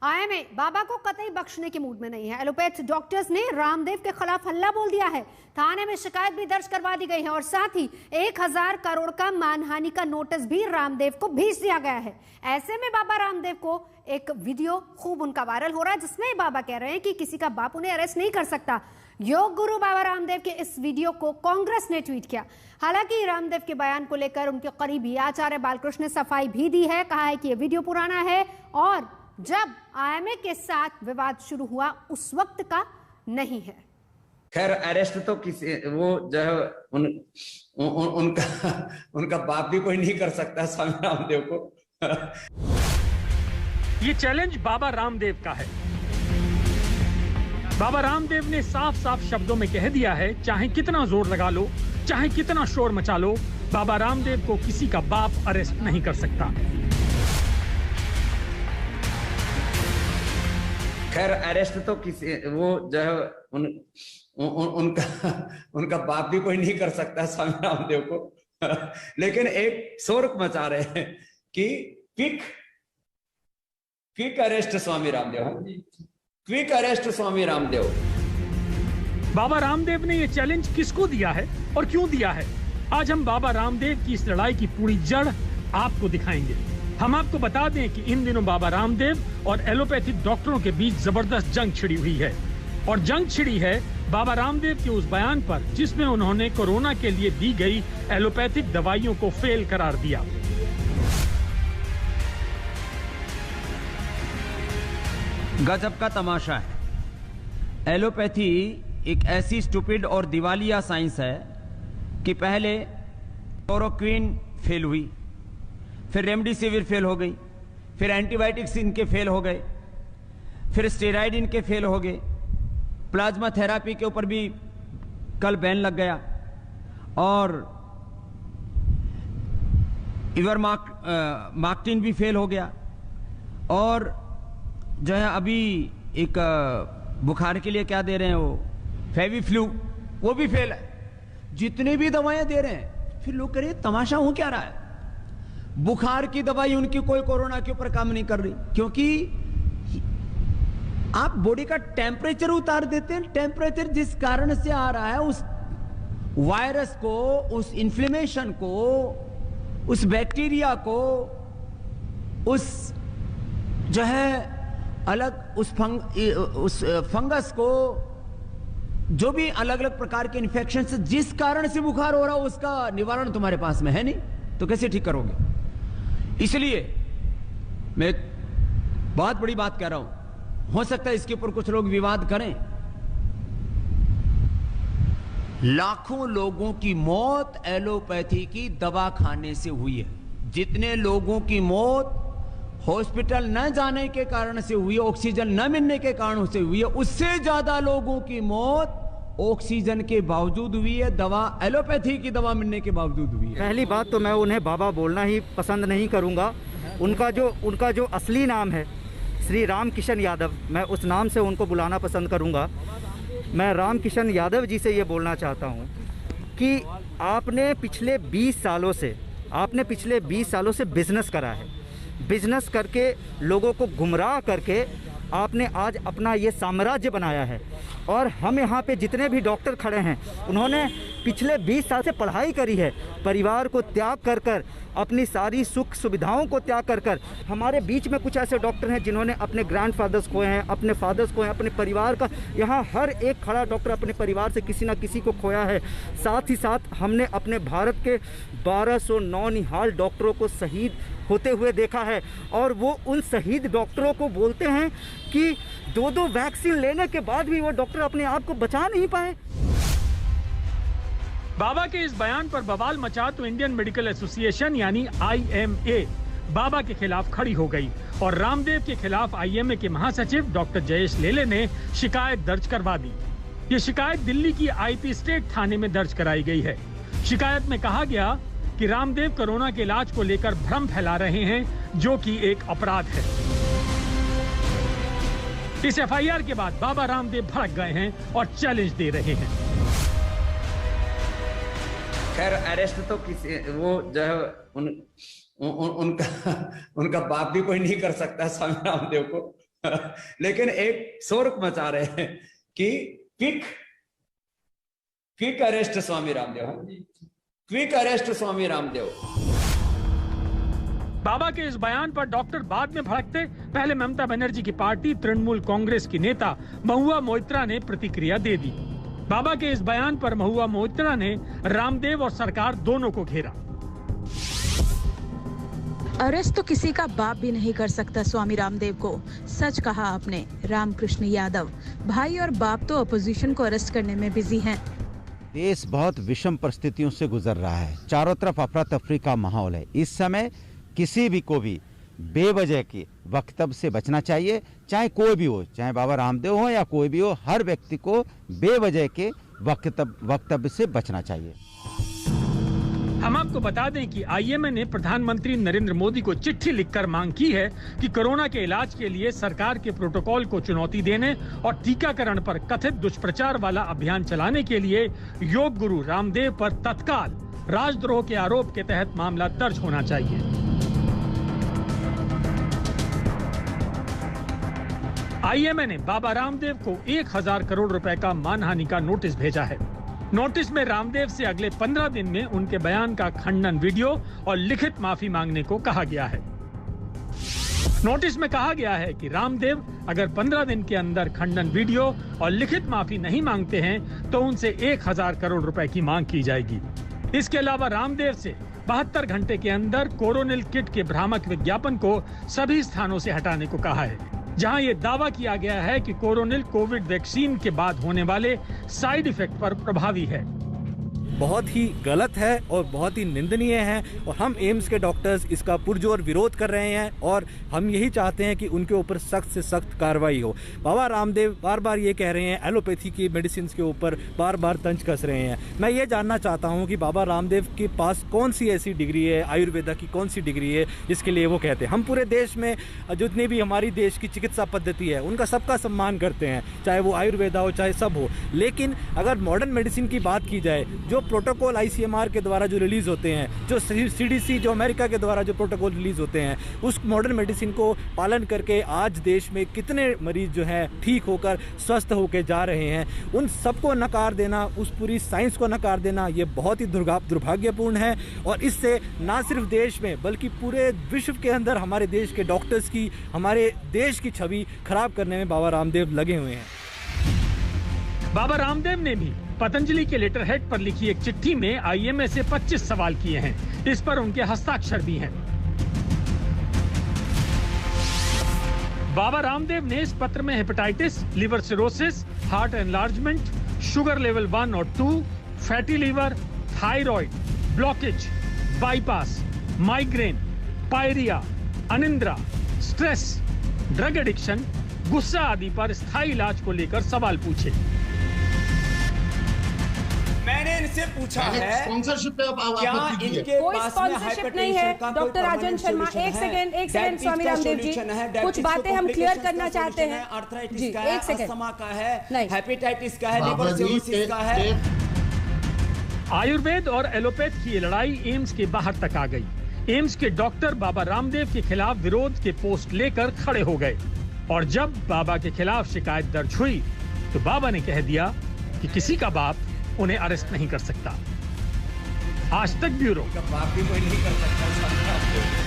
IMA बाबा को कतई बख्शने के मूड में नहीं है। एलोपैथ डॉक्टर्स ने रामदेव के खिलाफ हल्ला बोल दिया है। थाने में शिकायत भी दर्ज करवा दी गई है और साथ ही 1000 करोड़ का मानहानि का नोटिस भी रामदेव को भेज दिया गया है। ऐसे में बाबा रामदेव को एक वीडियो खूब उनका वायरल हो रहा है, जिसमें बाबा कह रहे हैं कि किसी का बाप उन्हें अरेस्ट नहीं कर सकता। योग गुरु बाबा रामदेव के इस वीडियो को कांग्रेस ने ट्वीट किया। हालांकि रामदेव के बयान को लेकर उनके करीबी आचार्य बालकृष्ण ने सफाई भी दी है। कहा है कि यह वीडियो पुराना है और जब आईएमए के साथ विवाद शुरू हुआ उस वक्त का नहीं है। खैर अरेस्ट तो किसी वो जो है उनका बाप भी कोई नहीं कर सकता स्वामी रामदेव को। ये चैलेंज बाबा रामदेव का है। बाबा रामदेव ने साफ साफ शब्दों में कह दिया है, चाहे कितना जोर लगा लो, चाहे कितना शोर मचा लो, बाबा रामदेव को किसी का बाप अरेस्ट नहीं कर सकता। खैर अरेस्ट तो किसी वो जो है उनका बाप भी कोई नहीं कर सकता स्वामी रामदेव को। लेकिन एक शोर मचा रहे हैं कि quick arrest Swami Ramdev, quick arrest Swami Ramdev. Baba Ramdev ने यह चैलेंज किसको दिया है और क्यों दिया है? आज हम बाबा रामदेव की इस लड़ाई की पूरी जड़ आपको दिखाएंगे। हम आपको बता दें कि इन दिनों बाबा रामदेव और एलोपैथिक डॉक्टरों के बीच जबरदस्त जंग छिड़ी हुई है और जंग छिड़ी है बाबा रामदेव के उस बयान पर जिसमें उन्होंने कोरोना के लिए दी गई एलोपैथिक दवाइयों को फेल करार दिया। गजब का तमाशा है। एलोपैथी एक ऐसी स्टूपिड और दिवालिया साइंस है कि पहले क्लोरोक्विन फेल हुई, फिर रेमडेसिविर फेल हो गई, फिर एंटीबायोटिक्स इनके फेल हो गए, फिर स्टेरॉइड इनके फेल हो गए, प्लाज्मा थेरापी के ऊपर भी कल बैन लग गया और इवरमाक्टिन भी फेल हो गया और जो है अभी एक बुखार के लिए क्या दे रहे हैं वो फेविफ्लू, वो भी फेल है। जितने भी दवाएं दे रहे हैं, फिर लोग कह रहे हैं तमाशा हो क्या रहा है। बुखार की दवाई उनकी कोई कोरोना के ऊपर काम नहीं कर रही, क्योंकि आप बॉडी का टेम्परेचर उतार देते हैं। टेम्परेचर जिस कारण से आ रहा है, उस वायरस को, उस इन्फ्लेमेशन को, उस बैक्टीरिया को, उस जो है अलग उस फंगस को, जो भी अलग अलग प्रकार के इन्फेक्शन से जिस कारण से बुखार हो रहा हो, उसका निवारण तुम्हारे पास में है नहीं, तो कैसे ठीक करोगे? इसलिए मैं बहुत बड़ी बात कह रहा हूं, हो सकता है इसके ऊपर कुछ लोग विवाद करें। लाखों लोगों की मौत एलोपैथी की दवा खाने से हुई है। जितने लोगों की मौत हॉस्पिटल न जाने के कारण से हुई है, ऑक्सीजन न मिलने के कारण से हुई है, उससे ज्यादा लोगों की मौत ऑक्सीजन के बावजूद हुई है, दवा एलोपैथी की दवा मिलने के बावजूद हुई है। पहली बात तो मैं उन्हें बाबा बोलना ही पसंद नहीं करूंगा। उनका जो असली नाम है श्री राम किशन यादव, मैं उस नाम से उनको बुलाना पसंद करूंगा। मैं राम किशन यादव जी से ये बोलना चाहता हूं कि आपने पिछले 20 सालों से बिजनेस करा है। बिजनेस करके लोगों को गुमराह करके आपने आज अपना ये साम्राज्य बनाया है और हम यहाँ पे जितने भी डॉक्टर खड़े हैं, उन्होंने पिछले 20 साल से पढ़ाई करी है, परिवार को त्याग कर कर, अपनी सारी सुख सुविधाओं को त्याग कर कर। हमारे बीच में कुछ ऐसे डॉक्टर हैं जिन्होंने अपने ग्रैंडफादर्स खोए हैं, अपने फादर्स खोए हैं, अपने परिवार का, यहाँ हर एक खड़ा डॉक्टर अपने परिवार से किसी ना किसी को खोया है। साथ ही साथ हमने अपने भारत के 1200 नौनिहाल डॉक्टरों को शहीद होते हुए देखा है और वो उन शहीद डॉक्टरों को बोलते हैं कि 2 वैक्सीन लेने के बाद भी वो डॉक्टर अपने आप को बचा नहीं पाए। बाबा के इस बयान पर बवाल मचा तो इंडियन मेडिकल एसोसिएशन यानी आईएमए बाबा के खिलाफ खड़ी हो गई और रामदेव के खिलाफ आईएमए के महासचिव डॉक्टर जयेश लेले ने शिकायत दर्ज करवा दी। ये शिकायत दिल्ली की आईपी स्टेट थाने में दर्ज कराई गई है। शिकायत में कहा गया कि रामदेव कोरोना के इलाज को लेकर भ्रम फैला रहे हैं, जो कि एक अपराध है। इस एफआईआर के बाद बाबा रामदेव भड़क गए हैं और चैलेंज दे रहे हैं। खैर अरेस्ट तो किसी वो जो है उनका बाप भी कोई नहीं कर सकता स्वामी रामदेव को। लेकिन एक शोर मचा रहे हैं कि quick arrest Swami Ramdev, quick arrest Swami Ramdev. बाबा के इस बयान पर डॉक्टर बाद में भड़कते, पहले ममता बनर्जी की पार्टी तृणमूल कांग्रेस की नेता महुआ मोइत्रा ने प्रतिक्रिया दे दी। बाबा के इस बयान पर महुआ मोइत्रा ने रामदेव और सरकार दोनों को घेरा। अरेस्ट तो किसी का बाप भी नहीं कर सकता स्वामी रामदेव को, सच कहा आपने। रामकृष्ण यादव भाई और बाप तो अपोजिशन को अरेस्ट करने में बिजी हैं। देश बहुत विषम परिस्थितियों से गुजर रहा है, चारों तरफ अफरा तफरी का माहौल है। इस समय किसी भी को भी बेवजह के वक्तव्य से बचना चाहिए, चाहे कोई भी हो, चाहे बाबा रामदेव हो या कोई भी हो, हर व्यक्ति को बेवजह के वक्तव्य से बचना चाहिए। हम आपको बता दें कि आईएमए ने प्रधानमंत्री नरेंद्र मोदी को चिट्ठी लिखकर मांग की है कि कोरोना के इलाज के लिए सरकार के प्रोटोकॉल को चुनौती देने और टीकाकरण पर कथित दुष्प्रचार वाला अभियान चलाने के लिए योग गुरु रामदेव पर तत्काल राजद्रोह के आरोप के तहत मामला दर्ज होना चाहिए। आईएमए ने बाबा रामदेव को 1000 करोड़ रुपए का मानहानि का नोटिस भेजा है। नोटिस में रामदेव से अगले 15 दिन में उनके बयान का खंडन वीडियो और लिखित माफी मांगने को कहा गया है। नोटिस में कहा गया है कि रामदेव अगर 15 दिन के अंदर खंडन वीडियो और लिखित माफी नहीं मांगते हैं तो उनसे 1000 करोड़ रुपए की मांग की जाएगी। इसके अलावा रामदेव से 72 घंटे के अंदर कोरोनिल किट के भ्रामक विज्ञापन को सभी स्थानों से हटाने को कहा है, जहां ये दावा किया गया है कि कोरोनिल कोविड वैक्सीन के बाद होने वाले साइड इफेक्ट पर प्रभावी है। बहुत ही गलत है और बहुत ही निंदनीय है और हम एम्स के डॉक्टर्स इसका पुरजोर विरोध कर रहे हैं और हम यही चाहते हैं कि उनके ऊपर सख्त से सख्त कार्रवाई हो। बाबा रामदेव बार बार ये कह रहे हैं, एलोपैथी की मेडिसिन के ऊपर बार बार तंज कस रहे हैं। मैं ये जानना चाहता हूँ कि बाबा रामदेव के पास कौन सी ऐसी डिग्री है, आयुर्वेदा की कौन सी डिग्री है जिसके लिए वो कहते हैं। हम पूरे देश में जितनी भी हमारी देश की चिकित्सा पद्धति है उनका सबका सम्मान करते हैं, चाहे वो आयुर्वेदा हो चाहे सब हो, लेकिन अगर मॉडर्न मेडिसिन की बात की जाए, जो प्रोटोकॉल आईसीएमआर के द्वारा जो रिलीज होते हैं, जो सीडीसी जो अमेरिका के द्वारा जो प्रोटोकॉल रिलीज होते हैं, उस मॉडर्न मेडिसिन को पालन करके आज देश में कितने मरीज जो हैं ठीक होकर स्वस्थ होकर जा रहे हैं, उन सबको नकार देना, उस पूरी साइंस को नकार देना, ये बहुत ही दुर्भाग्यपूर्ण है। और इससे ना सिर्फ देश में बल्कि पूरे विश्व के अंदर हमारे देश के डॉक्टर्स की, हमारे देश की छवि खराब करने में बाबा रामदेव लगे हुए हैं। बाबा रामदेव ने भी पतंजलि के लेटर हेड पर लिखी एक चिट्ठी में आईएमए से 25 सवाल किए हैं। इस पर उनके हस्ताक्षर भी हैं। बाबा रामदेव ने इस पत्र में hepatitis, liver cirrhosis, heart enlargement, sugar level 1 और 2, fatty liver, thyroid, blockage, bypass, migraine, pyorrhoea, अनिंद्रा, स्ट्रेस, ड्रग एडिक्शन, गुस्सा आदि पर स्थायी इलाज को लेकर सवाल पूछे। मैंने इनसे पूछा है स्पॉन्सरशिप पे क्या इनके कोई पास स्पॉन्सरशिप नहीं है। डॉक्टर राजन शर्मा, एक सेकंड स्वामी रामदेव जी, कुछ बातें हम क्लियर करना चाहते हैं। आर्थराइटिस का है, अस्थमा का है, हेपेटाइटिस का है, लिवर सिरोसिस का है। आयुर्वेद और एलोपैथ की ये लड़ाई एम्स के बाहर तक आ गई। एम्स के डॉक्टर बाबा रामदेव के खिलाफ विरोध के पोस्ट लेकर खड़े हो गए और जब बाबा के खिलाफ शिकायत दर्ज हुई तो बाबा ने कह दिया कि किसी का बाप उन्हें अरेस्ट नहीं कर सकता। आज तक ब्यूरो बाप भी कोई नहीं कर सकता।